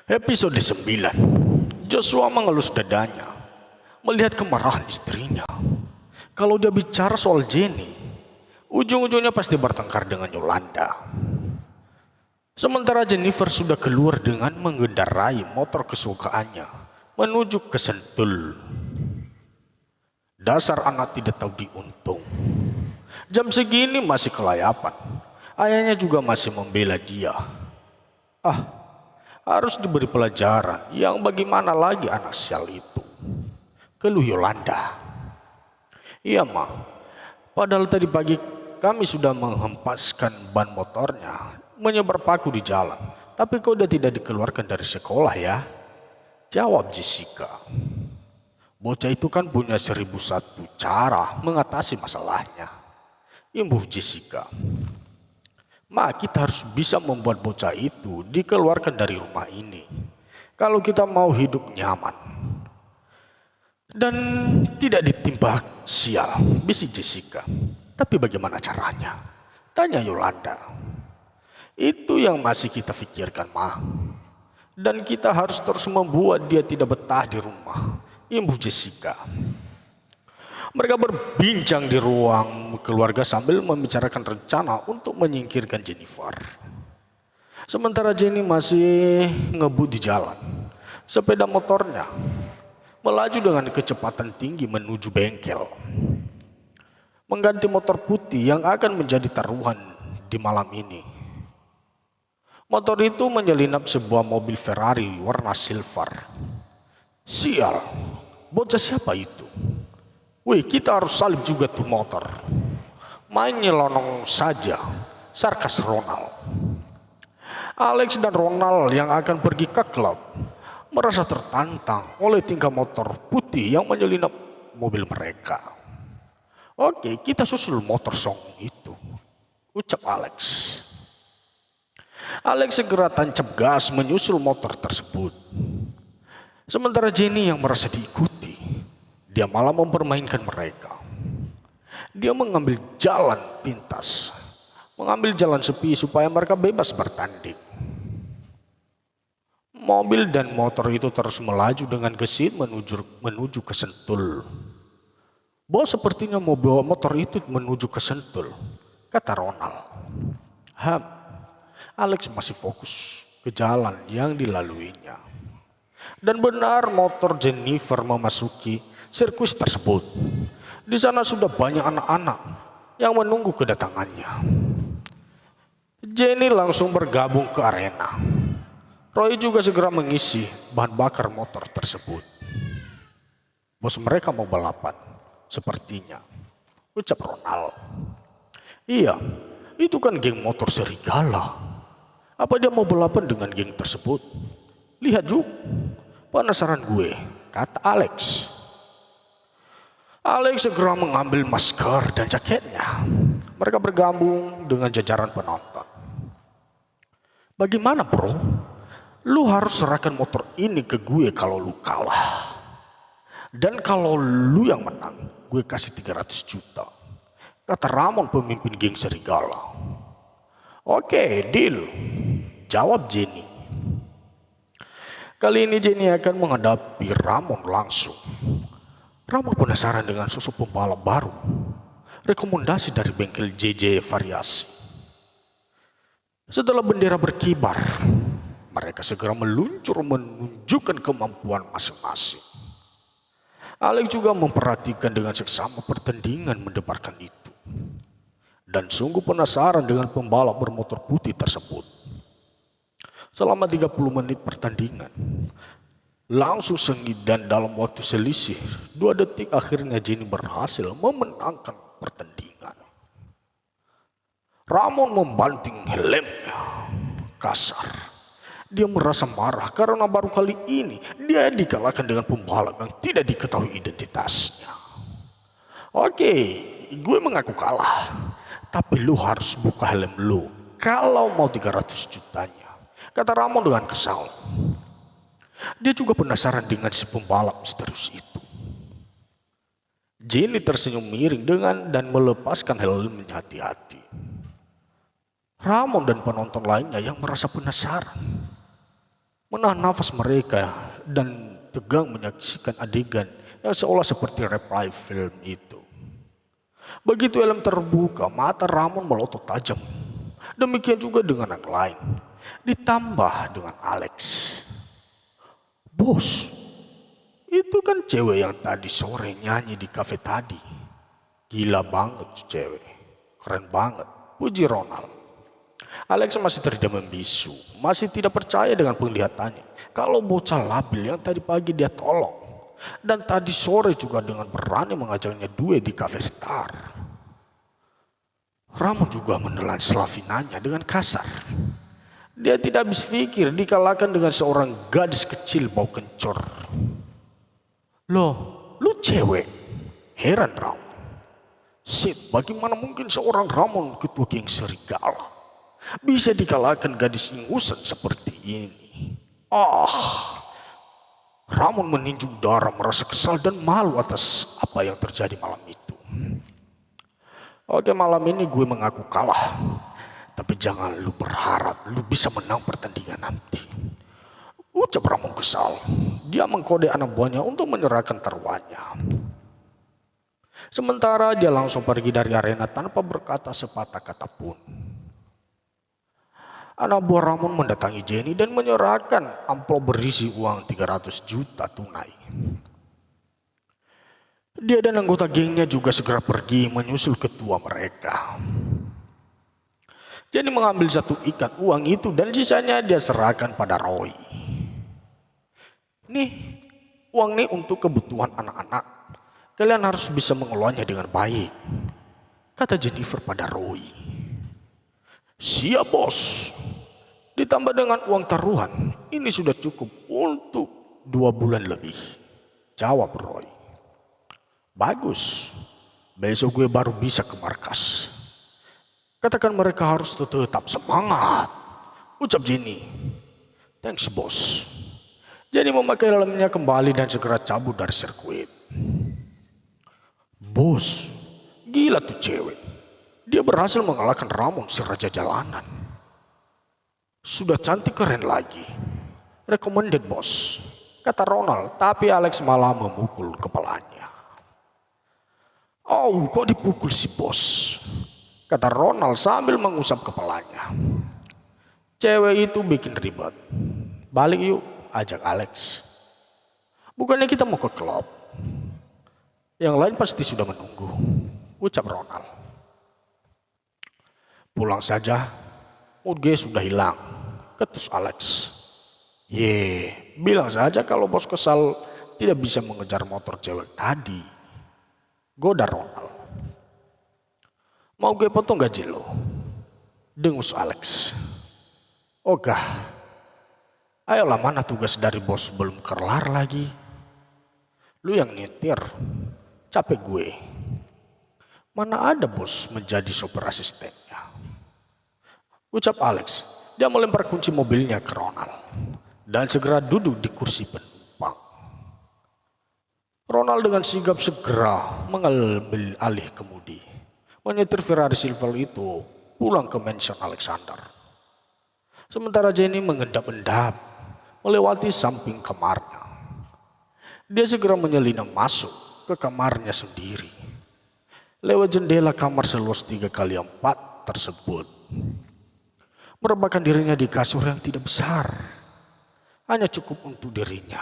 Episode 9. Joshua mengelus dadanya melihat kemarahan istrinya. Kalau dia bicara soal Jenny, ujung-ujungnya pasti bertengkar dengan Yolanda. Sementara Jennifer sudah keluar dengan mengendarai motor kesukaannya menuju ke Sentul. Dasar anak tidak tahu diuntung. Jam segini masih kelayapan. Ayahnya juga masih membela dia. Harus diberi pelajaran. Yang bagaimana lagi anak sial itu? Keluh Yolanda. Iya Ma, padahal tadi pagi kami sudah menghempaskan ban motornya menyebar paku di jalan. Tapi kok dia tidak dikeluarkan dari sekolah ya? Jawab Jessica. Bocah itu kan punya 1001 cara mengatasi masalahnya. Imbuh Jessica. Ma, kita harus bisa membuat bocah itu dikeluarkan dari rumah ini. Kalau kita mau hidup nyaman. Dan tidak ditimpa sial, bisik Jessica. Tapi bagaimana caranya? Tanya Yolanda. Itu yang masih kita pikirkan, Ma. Dan kita harus terus membuat dia tidak betah di rumah. Imbuh Jessica. Mereka berbincang di ruang keluarga sambil membicarakan rencana untuk menyingkirkan Jennifer. Sementara Jenny masih ngebut di jalan. Sepeda motornya melaju dengan kecepatan tinggi menuju bengkel. Mengganti motor putih yang akan menjadi taruhan di malam ini. Motor itu menyelinap sebuah mobil Ferrari warna silver. Sial, bocah siapa itu? Wih, kita harus salib juga tuh motor. Main nyelonong saja, sarkas Ronald. Alex dan Ronald yang akan pergi ke klub merasa tertantang oleh tingkah motor putih yang menyelinap mobil mereka. Oke, kita susul motor song itu, ucap Alex. Alex segera tancap gas menyusul motor tersebut. Sementara Jenny yang merasa diikuti, dia malah mempermainkan mereka. Dia mengambil jalan pintas, mengambil jalan sepi supaya mereka bebas bertanding. Mobil dan motor itu terus melaju dengan gesit menuju ke Sentul. Bos sepertinya mau bawa motor itu menuju ke Sentul, kata Ronald. Alex masih fokus ke jalan yang dilaluinya. Dan benar motor Jennifer memasuki sirkuit tersebut. Di sana sudah banyak anak-anak yang menunggu kedatangannya. Jenny langsung bergabung ke arena. Roy juga segera mengisi bahan bakar motor tersebut. Bos mereka mau balapan, sepertinya, ucap Ronald. Iya, itu kan geng motor serigala. Apa dia mau balapan dengan geng tersebut? Lihat yuk, penasaran gue, kata Alex. Alex segera mengambil masker dan jaketnya. Mereka bergabung dengan jajaran penonton. Bagaimana bro? Lu harus serahkan motor ini ke gue kalau lu kalah. Dan kalau lu yang menang, gue kasih 300 juta. Kata Ramon, pemimpin geng serigala. Oke, deal, jawab Jenny. Kali ini Jenny akan menghadapi Ramon langsung. Ramon penasaran dengan sosok pembalap baru. Rekomendasi dari bengkel JJ Variasi. Setelah bendera berkibar, mereka segera meluncur menunjukkan kemampuan masing-masing. Alex juga memperhatikan dengan seksama pertandingan mendebarkan itu. Dan sungguh penasaran dengan pembalap bermotor putih tersebut. Selama 30 menit pertandingan, langsung sengit dan dalam waktu selisih 2 detik akhirnya Jenny berhasil memenangkan pertandingan. Ramon membanting helmnya kasar. Dia merasa marah karena baru kali ini dia dikalahkan dengan pembalap yang tidak diketahui identitasnya. Oke, gue mengaku kalah. Tapi lu harus buka helm lu kalau mau 300 jutanya, kata Ramon dengan kesal. Dia juga penasaran dengan si pembalap misterius itu. Jenny tersenyum miring dan melepaskan helmnya hati-hati. Ramon dan penonton lainnya yang merasa penasaran. menahan nafas mereka dan tegang menyaksikan adegan yang seolah seperti replay film itu. Begitu helm terbuka, mata Ramon melotot tajam. Demikian juga dengan yang lain. Ditambah dengan Alex. Bos, itu kan cewek yang tadi sore nyanyi di kafe tadi. Gila banget tuh cewek. Keren banget, puji Ronald. Alex masih terdiam membisu, masih tidak percaya dengan penglihatannya. Kalau bocah labil yang tadi pagi dia tolong, dan tadi sore juga dengan berani mengajaknya duet di Cafe Star. Ramon juga menelan Slavinanya dengan kasar. Dia tidak habis pikir dikalahkan dengan seorang gadis kecil bau kencur. Loh, lu cewek? Heran Ramon. Shit, bagaimana mungkin seorang Ramon ketua geng serigala bisa dikalahkan gadis ingusan seperti ini? Ramon meninju darah, merasa kesal dan malu atas apa yang terjadi malam itu. Oke, malam ini gue mengaku kalah. Tapi jangan lu berharap lu bisa menang pertandingan nanti, ucap Ramon kesal. Dia mengkode anak buahnya untuk menyerahkan taruhannya. Sementara dia langsung pergi dari arena tanpa berkata sepatah kata pun. Anak buah Ramon mendatangi Jenny dan menyerahkan amplop berisi uang 300 juta tunai. Dia dan anggota gengnya juga segera pergi menyusul ketua mereka. Jenny mengambil satu ikat uang itu dan sisanya dia serahkan pada Roy. Nih, uang ini untuk kebutuhan anak-anak. Kalian harus bisa mengelolanya dengan baik, kata Jennifer pada Roy. Siap bos. Ditambah dengan uang taruhan, ini sudah cukup untuk 2 bulan lebih, jawab Roy. Bagus, besok gue baru bisa ke markas. Katakan mereka harus tetap semangat, ucap Jenny. Thanks bos. Jenny memakai helmnya kembali dan segera cabut dari sirkuit. Bos, gila tuh cewek. Dia berhasil mengalahkan Ramon si raja jalanan. Sudah cantik keren lagi. Recommended bos, kata Ronald, tapi Alex malah memukul kepalanya. Oh, kok dipukul si bos, kata Ronald sambil mengusap kepalanya. Cewek itu bikin ribet. Balik yuk, ajak Alex. Bukannya kita mau ke klub? Yang lain pasti sudah menunggu, ucap Ronald. Pulang saja, mood gue sudah hilang, ketus Alex. Bilang saja kalau bos kesal tidak bisa mengejar motor cewek tadi, goda Ronald. Mau gue potong gaji lo, dengus Alex. Ogah, ayolah, mana tugas dari bos belum kelar lagi. Lu yang nyetir, capek gue. Mana ada bos menjadi sopir asistennya, ucap Alex. Dia melempar kunci mobilnya ke Ronald dan segera duduk di kursi penumpang. Ronald dengan sigap segera mengambil alih kemudi, menyetir Ferrari Silver itu pulang ke mansion Alexander. Sementara Jenny mengendap-endap melewati samping kamarnya. Dia segera menyelinap masuk ke kamarnya sendiri lewat jendela kamar seluas 3x4 tersebut. Merebahkan dirinya di kasur yang tidak besar, hanya cukup untuk dirinya.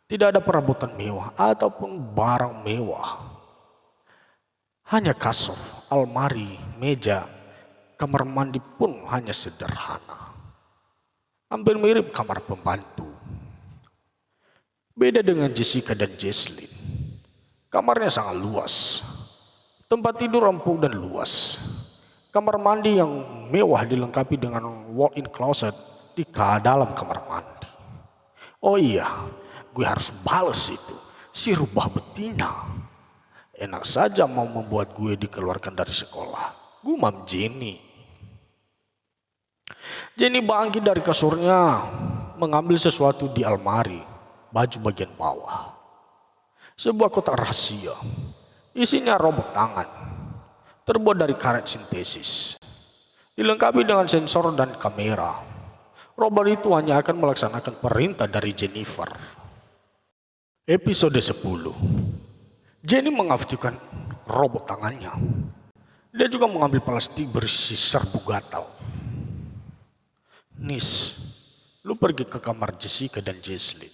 Tidak ada perabotan mewah ataupun barang mewah. Hanya kasur, almari, meja, kamar mandi pun hanya sederhana. Hampir mirip kamar pembantu. Beda dengan Jessica dan Jesslyn. Kamarnya sangat luas. Tempat tidur empuk dan luas. Kamar mandi yang mewah dilengkapi dengan walk-in closet di dalam kamar mandi. Oh iya, gue harus balas itu, si rubah betina. Enak saja mau membuat gue dikeluarkan dari sekolah, gumam Jenny. Jenny bangkit dari kasurnya, mengambil sesuatu di almari, baju bagian bawah. Sebuah kotak rahasia, isinya robot tangan, terbuat dari karet sintesis, dilengkapi dengan sensor dan kamera. Robot itu hanya akan melaksanakan perintah dari Jennifer. Episode 10. Jenny mengaktifkan robot tangannya. Dia juga mengambil plastik berisi serbu gatal. Nis, lu pergi ke kamar Jessica dan Jesslyn.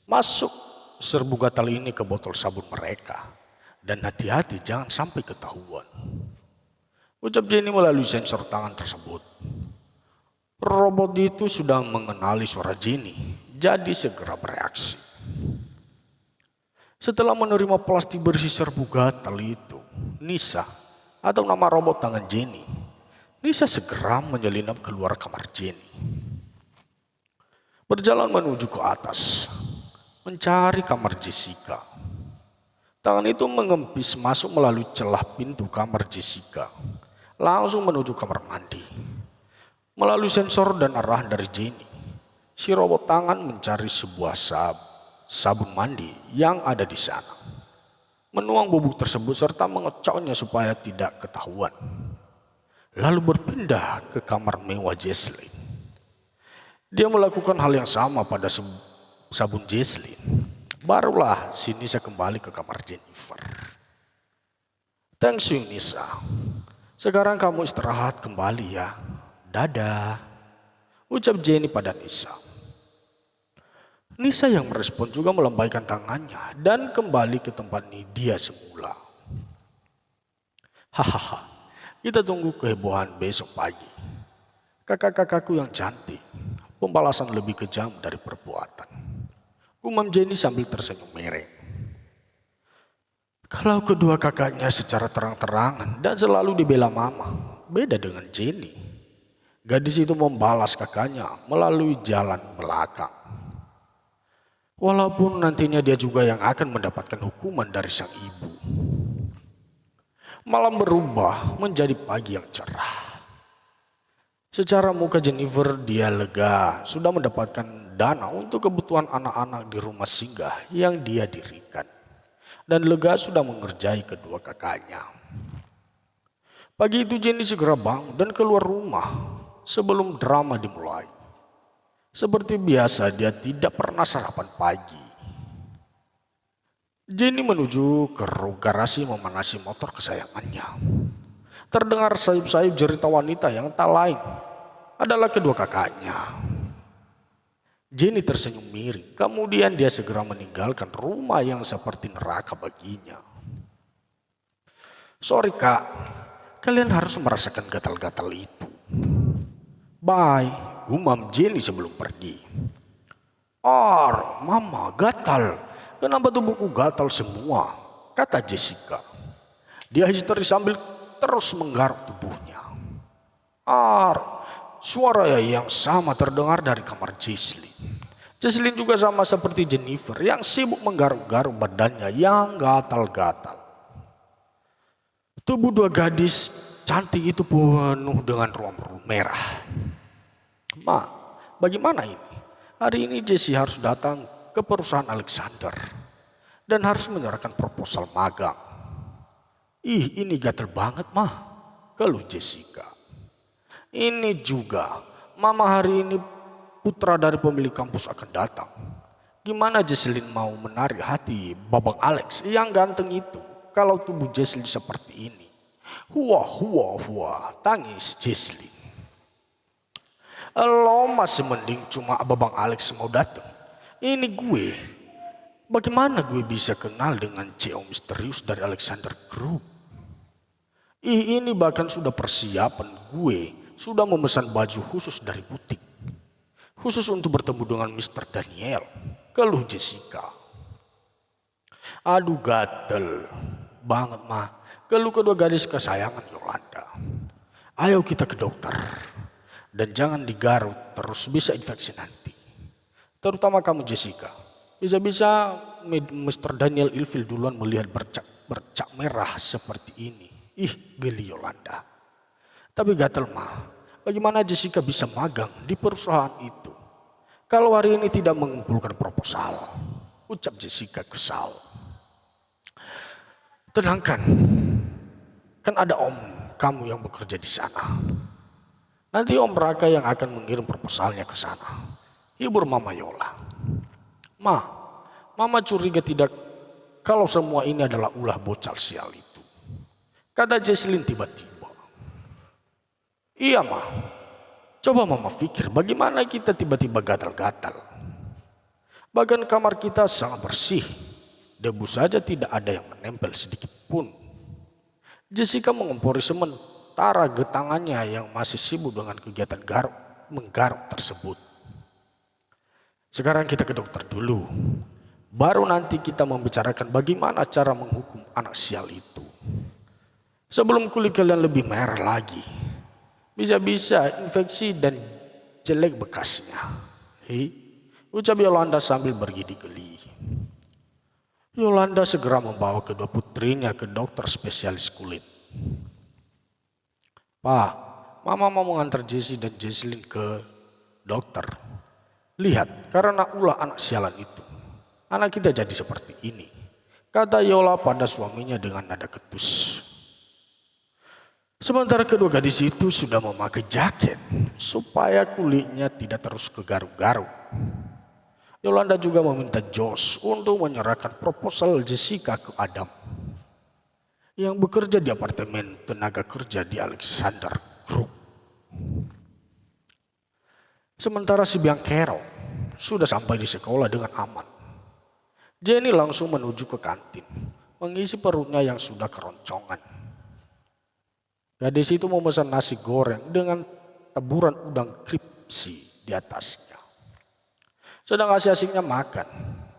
Masuk serbu gatal ini ke botol sabun mereka. Dan hati-hati jangan sampai ketahuan. Ucap Jenny melalui sensor tangan tersebut. Robot itu sudah mengenali suara Jenny, jadi segera bereaksi. Setelah menerima plastik berisi serbu gatal itu, Nisa, atau nama robot tangan Jenny, Nisa segera menyelinap keluar kamar Jenny. Berjalan menuju ke atas, mencari kamar Jessica. Tangan itu mengempis masuk melalui celah pintu kamar Jessica, langsung menuju kamar mandi. Melalui sensor dan arahan dari Jenny, si robot tangan mencari sebuah sabun mandi yang ada di sana. Menuang bubuk tersebut serta mengecoknya supaya tidak ketahuan. Lalu berpindah ke kamar mewah Jesslyn. Dia melakukan hal yang sama pada sabun Jesslyn. Barulah si Nisa kembali ke kamar Jennifer. Thanks you Nisa. Sekarang kamu istirahat kembali ya. Dadah, ucap Jenny pada Nisa. Nisa yang merespon juga melambaikan tangannya dan kembali ke tempat dia semula. Hahaha, kita tunggu kehebohan besok pagi. Kakak-kakakku yang cantik, pembalasan lebih kejam dari perbuatan. Gumam Jenny sambil tersenyum mereng. Kalau kedua kakaknya secara terang-terangan dan selalu dibela mama, beda dengan Jenny. Gadis itu membalas kakaknya melalui jalan belakang. Walaupun nantinya dia juga yang akan mendapatkan hukuman dari sang ibu. Malam berubah menjadi pagi yang cerah. Secara muka Jennifer dia lega sudah mendapatkan dana untuk kebutuhan anak-anak di rumah singgah yang dia dirikan. Dan lega sudah mengerjai kedua kakaknya. Pagi itu Jenny segera bangun dan keluar rumah. Sebelum drama dimulai. Seperti biasa dia tidak pernah sarapan pagi. Jenny menuju ke garasi memanasi motor kesayangannya. Terdengar sayup-sayup jerita wanita yang tak lain adalah kedua kakaknya. Jenny tersenyum miring, kemudian dia segera meninggalkan rumah yang seperti neraka baginya. Sorry kak, kalian harus merasakan gatal-gatal itu. Bye, gumam Jenny sebelum pergi. Mama gatal. Kenapa tubuhku gatal semua? Kata Jessica. Dia histeris sambil terus menggaruk tubuhnya. Suara yang sama terdengar dari kamar Jesslyn. Jesslyn juga sama seperti Jennifer yang sibuk menggaruk-garuk badannya yang gatal-gatal. Tubuh dua gadis cantik itu penuh dengan ruam-ruam merah. Ma, bagaimana ini? Hari ini Jessie harus datang ke perusahaan Alexander dan harus menyerahkan proposal magang. Ini gatal banget mah, keluh Jessica. Ini juga, mama hari ini putra dari pemilik kampus akan datang. Gimana Jesslyn mau menarik hati babang Alex yang ganteng itu kalau tubuh Jesslyn seperti ini? Huah, tangis Jesslyn. Lo masih mending cuma babang Alex mau datang. Ini gue. Bagaimana gue bisa kenal dengan CEO misterius dari Alexander Group? Ini bahkan sudah persiapan gue. Sudah memesan baju khusus dari butik. Khusus untuk bertemu dengan Mr. Daniel. Keluh Jessica. Aduh gatel banget mah. Keluh kedua gadis kesayangan Yolanda. Ayo kita ke dokter. Dan jangan digaruk terus bisa infeksi nanti. Terutama kamu Jessica. Bisa-bisa Mr. Daniel Ilfil duluan melihat bercak merah seperti ini. Geli Yolanda. Tapi gatel mah, bagaimana Jessica bisa magang di perusahaan itu kalau hari ini tidak mengumpulkan proposal? Ucap Jessica kesal. Tenangkan, kan ada om kamu yang bekerja di sana. Nanti Om Raka yang akan mengirim proposalnya ke sana. Hibur Mama Yola. Mama curiga tidak kalau semua ini adalah ulah bocah sial itu, kata Jesslyn tiba-tiba. Iya Ma, coba Mama pikir bagaimana kita tiba-tiba gatal-gatal. Bahkan kamar kita sangat bersih, debu saja tidak ada yang menempel sedikit pun. Jessica mengompori sementara getangannya yang masih sibuk dengan kegiatan menggaruk tersebut. Sekarang kita ke dokter dulu. Baru nanti kita membicarakan bagaimana cara menghukum anak sial itu. Sebelum kulit kalian lebih merah lagi. Bisa-bisa infeksi dan jelek bekasnya. Ucap Yolanda sambil bergidi-geli. Yolanda segera membawa kedua putrinya ke dokter spesialis kulit. Pak, Mama mau mengantar Jessie dan Jesslyn ke dokter. Lihat, karena ulah anak sialan itu, anak kita jadi seperti ini, kata Yola pada suaminya dengan nada ketus. Sementara kedua gadis itu sudah memakai jaket supaya kulitnya tidak terus kegaruk-garuk. Yolanda juga meminta Josh untuk menyerahkan proposal Jessica ke Adam yang bekerja di apartemen tenaga kerja di Alexander Group. Sementara si Biang Kerok sudah sampai di sekolah dengan aman. Jenny langsung menuju ke kantin, mengisi perutnya yang sudah keroncongan. Gadis itu memesan nasi goreng dengan taburan udang kripsi di atasnya. Sedang asik-asiknya makan,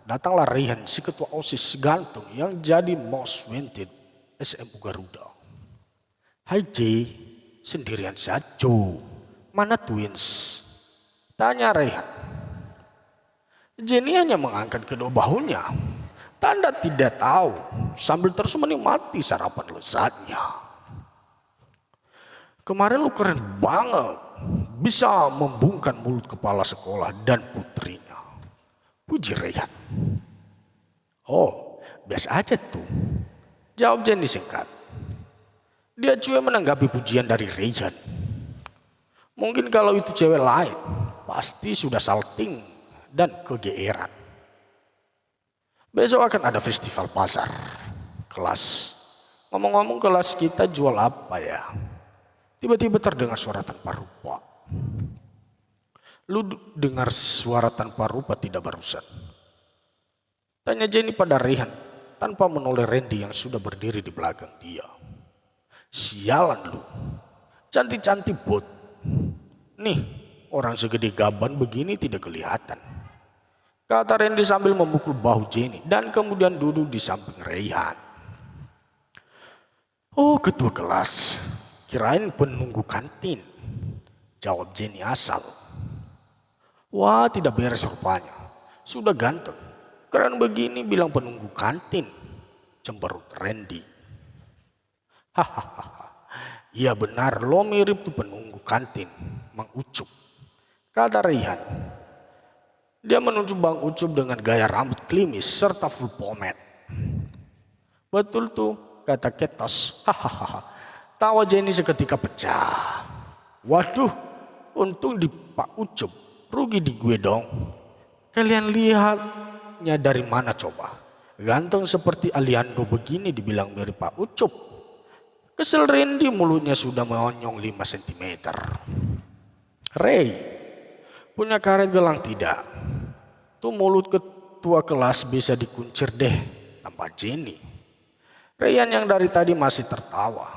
datanglah Rihan, si ketua OSIS gantung yang jadi most wanted SMU Garuda. Hai J, sendirian saja. Mana twins? Tanya Rehan. Jenny hanya mengangkat kedua bahunya, tanda tidak tahu, sambil terus menikmati sarapan lezatnya. Kemarin lu keren banget, bisa membungkam mulut kepala sekolah dan putrinya, puji Rehan. Oh, biasa aja tuh, jawab Jenny singkat. Dia cuek menanggapi pujian dari Rehan. Mungkin kalau itu cewek lain, pasti sudah salting dan kegeeran. Besok akan ada festival pasar kelas. Ngomong-ngomong, kelas kita jual apa ya? Tiba-tiba terdengar suara tanpa rupa. Lu dengar suara tanpa rupa tidak barusan? Tanya Jenny pada Rehan tanpa menoleh Randy yang sudah berdiri di belakang dia. Sialan lu, cantik-cantik bot. Nih, orang segede gaban begini tidak kelihatan, kata Randy sambil memukul bahu Jenny dan kemudian duduk di samping Rehan. Oh, ketua kelas. Kirain penunggu kantin, jawab Jenny asal. Wah, tidak beres rupanya. Sudah ganteng, keren begini bilang penunggu kantin, cemberut Randy. Hahaha, iya benar, lo mirip tuh penunggu kantin, Mang Ucup, kata Rehan. Dia menuju Bang Ucup dengan gaya rambut klimis serta full pomade. Betul tuh, kata Ketos. Hahaha. Tawa Jenny seketika pecah. Waduh, untung di Pak Ucup, rugi di gue dong. Kalian lihatnya dari mana coba? Ganteng seperti Aliando begini dibilang mirip Pak Ucup. Kesel Randy, mulutnya sudah monyong 5 cm. Ray, punya karet gelang tidak? Tuh mulut ketua kelas bisa dikuncir deh tanpa Jenny. Ryan yang dari tadi masih tertawa.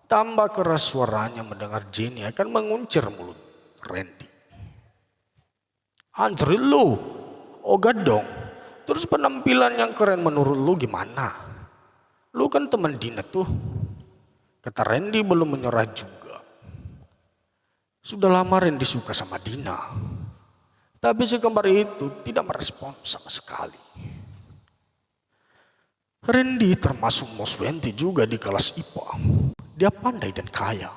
Tambah keras suaranya mendengar Jenny akan menguncir mulut Randy. Anjir lu, ogah dong. Terus penampilan yang keren menurut lu gimana? Lu kan teman Dina tuh, kata Randy belum menyerah juga. Sudah lama Randy suka sama Dina, tapi si kembar itu tidak merespon sama sekali. Randy termasuk most wanted juga di kelas IPA. Dia pandai dan kaya.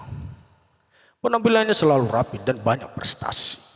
Penampilannya selalu rapi dan banyak prestasi.